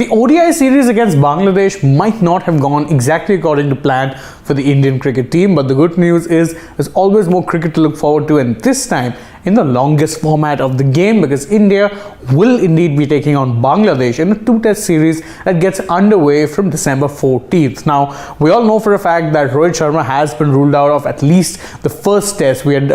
The ODI series against Bangladesh might not have gone exactly according to plan for the Indian cricket team, but the good news is there's always more cricket to look forward to, and this time in the longest format of the game, because India will indeed be taking on Bangladesh in a two-test series that gets underway from December 14th. Now, we all know for a fact that Rohit Sharma has been ruled out of at least the first test. We had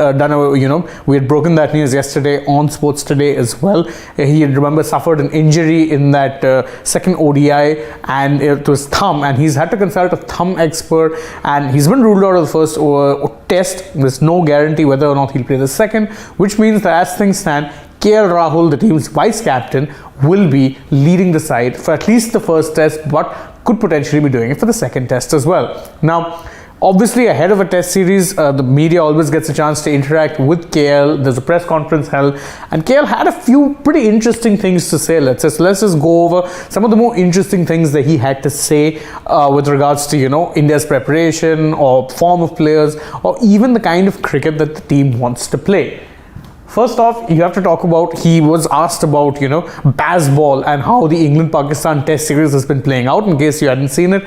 we had broken that news yesterday on Sports Today as well. He had, remember, suffered an injury in that second ODI, and it was thumb, and he's had to consult a thumb expert, and he's been ruled out of the first test. There's no guarantee whether or not he'll play the second, which means that as things stand, Rahul, the team's vice captain, will be leading the side for at least the first test, but could potentially be doing it for the second test as well. Now, obviously, ahead of a test series, the media always gets a chance to interact with KL. There's a press conference held, and KL had a few pretty interesting things to say. Let's just go over some of the more interesting things that he had to say with regards to India's preparation or form of players, or even the kind of cricket that the team wants to play. First off, you have to talk about, he was asked about, baseball and how the England-Pakistan test series has been playing out. In case you hadn't seen it,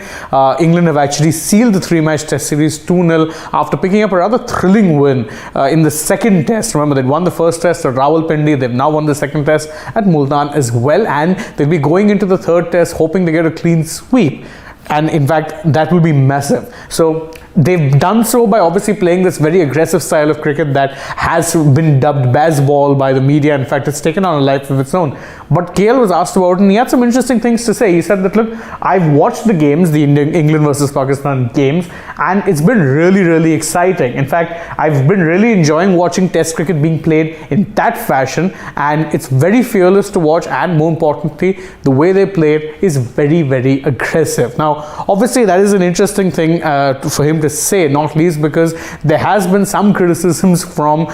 England have actually sealed the three-match test series 2-0 after picking up a rather thrilling win in the second test. Remember, they'd won the first test at Rawalpindi. They've now won the second test at Multan as well, and they'll be going into the third test hoping to get a clean sweep. And in fact, that will be massive. So they've done so by obviously playing this very aggressive style of cricket that has been dubbed baseball by the media. In fact, it's taken on a life of its own. But KL was asked about it, and he had some interesting things to say. He said that, look, I've watched the games, the England versus Pakistan games, and it's been really, really exciting. In fact, I've been really enjoying watching test cricket being played in that fashion, and it's very fearless to watch, and more importantly, the way they play it is very, very aggressive. Now, obviously, that is an interesting thing for him to say, not least because there has been some criticisms from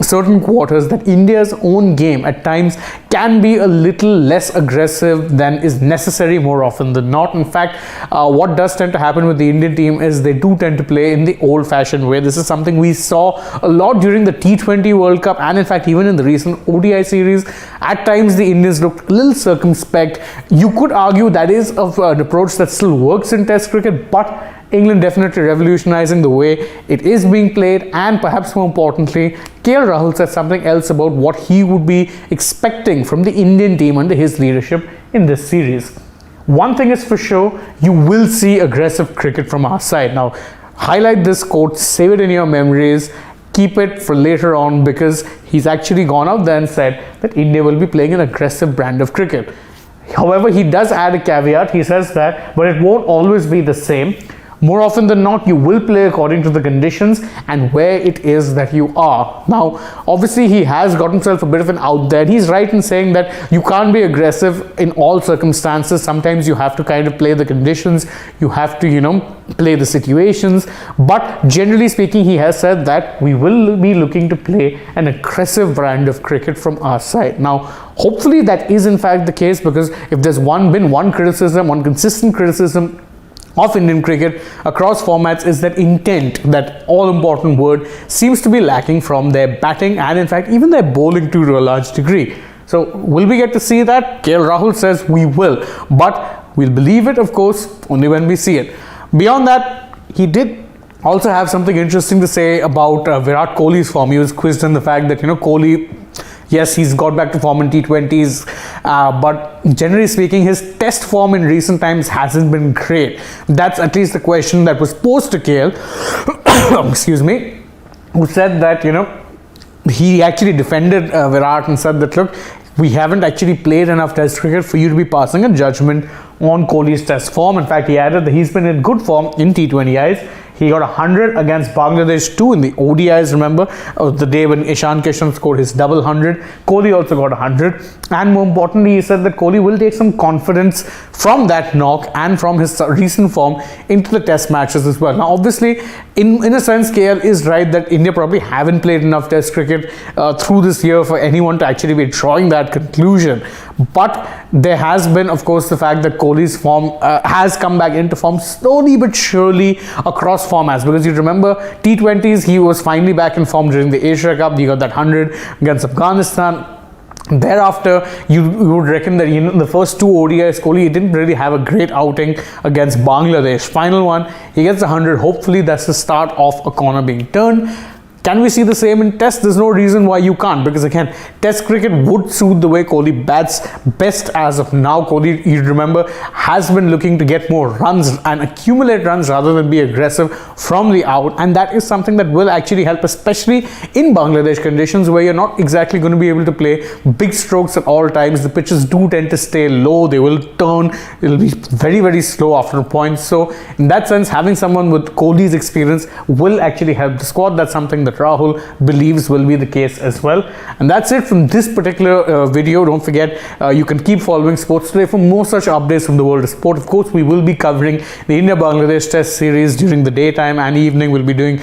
certain quarters that India's own game at times can be a little less aggressive than is necessary more often than not. In fact, what does tend to happen with the Indian team is they do tend to play in the old-fashioned way. This is something we saw a lot during the T20 World Cup, and in fact even in the recent ODI series. At times the Indians looked a little circumspect. You could argue that is an approach that still works in test cricket, but England definitely revolutionizing the way it is being played. And perhaps more importantly, Rahul said something else about what he would be expecting from the Indian team under his leadership in this series. One thing is for sure, you will see aggressive cricket from our side. Now, highlight this quote, save it in your memories, keep it for later on, because he's actually gone out there and said that India will be playing an aggressive brand of cricket. However, he does add a caveat. He says that, but it won't always be the same. More often than not, you will play according to the conditions and where it is that you are. Now, obviously, he has got himself a bit of an out there. He's right in saying that you can't be aggressive in all circumstances. Sometimes you have to kind of play the conditions. You have to, play the situations. But generally speaking, he has said that we will be looking to play an aggressive brand of cricket from our side. Now, hopefully that is in fact the case, because if there's been one consistent criticism of Indian cricket across formats, is that intent, that all-important word, seems to be lacking from their batting and in fact even their bowling too, to a large degree. So will we get to see that? Rahul says we will, but we'll believe it, of course, only when we see it. Beyond that, he did also have something interesting to say about Virat Kohli's form. He was quizzed on the fact that Kohli, yes, he's got back to form in T20s, but generally speaking, his test form in recent times hasn't been great. That's at least the question that was posed to KL, excuse me, who said that, he actually defended Virat and said that, look, we haven't actually played enough test cricket for you to be passing a judgment on Kohli's test form. In fact, he added that he's been in good form in T20Is. He got 100 against Bangladesh too in the ODIs, remember, the day when Ishan Kishan scored his double 100. Kohli also got 100. And more importantly, he said that Kohli will take some confidence from that knock and from his recent form into the test matches as well. Now, obviously, in a sense, KL is right that India probably haven't played enough test cricket through this year for anyone to actually be drawing that conclusion. But there has been, of course, the fact that Kohli's form has come back into form slowly but surely across formats, because you remember T20s, he was finally back in form during the Asia Cup. He got that 100 against Afghanistan. Thereafter, you would reckon that the first two ODIs, Kohli didn't really have a great outing against Bangladesh. Final one, he gets 100. Hopefully, that's the start of a corner being turned. Can we see the same in Test? There's no reason why you can't, because again, Test cricket would suit the way Kohli bats best as of now. Kohli, you remember, has been looking to get more runs and accumulate runs rather than be aggressive from the out, and that is something that will actually help, especially in Bangladesh conditions where you're not exactly going to be able to play big strokes at all times. The pitches do tend to stay low, they will turn, it'll be very, very slow after a point. So in that sense, having someone with Kohli's experience will actually help the squad. That's something that Rahul believes will be the case as well. And that's it from this particular video. Don't forget, you can keep following Sports Today for more such updates from the world of sport. Of course, we will be covering the India-Bangladesh Test series during the daytime and evening. We'll be doing,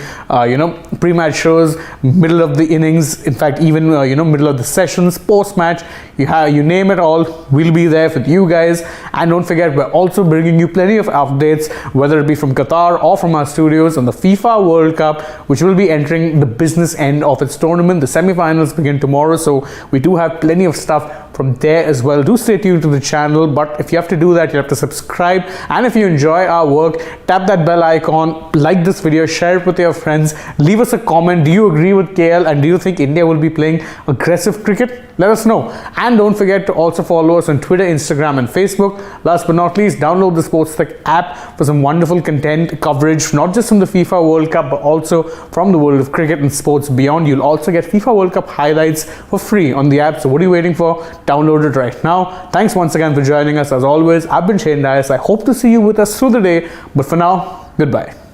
pre-match shows, middle of the innings, in fact, even, middle of the sessions, post-match, you name it all, we'll be there with you guys. And don't forget, we're also bringing you plenty of updates, whether it be from Qatar or from our studios on the FIFA World Cup, which will be entering the business end of its tournament. The semi-finals begin tomorrow, so we do have plenty of stuff from there as well. Do stay tuned to the channel, but if you have to do that, you have to subscribe. And if you enjoy our work, tap that bell icon, like this video, share it with your friends, leave us a comment. Do you agree with KL, and do you think India will be playing aggressive cricket? Let us know. And don't forget to also follow us on Twitter, Instagram and Facebook. Last but not least, download the AajTak app for some wonderful content coverage, not just from the FIFA World Cup, but also from the world of cricket and sports beyond. You'll also get FIFA World Cup highlights for free on the app. So what are you waiting for? Download it right now. Thanks once again for joining us. As always, I've been Shane Dias. I hope to see you with us through the day. But for now, goodbye.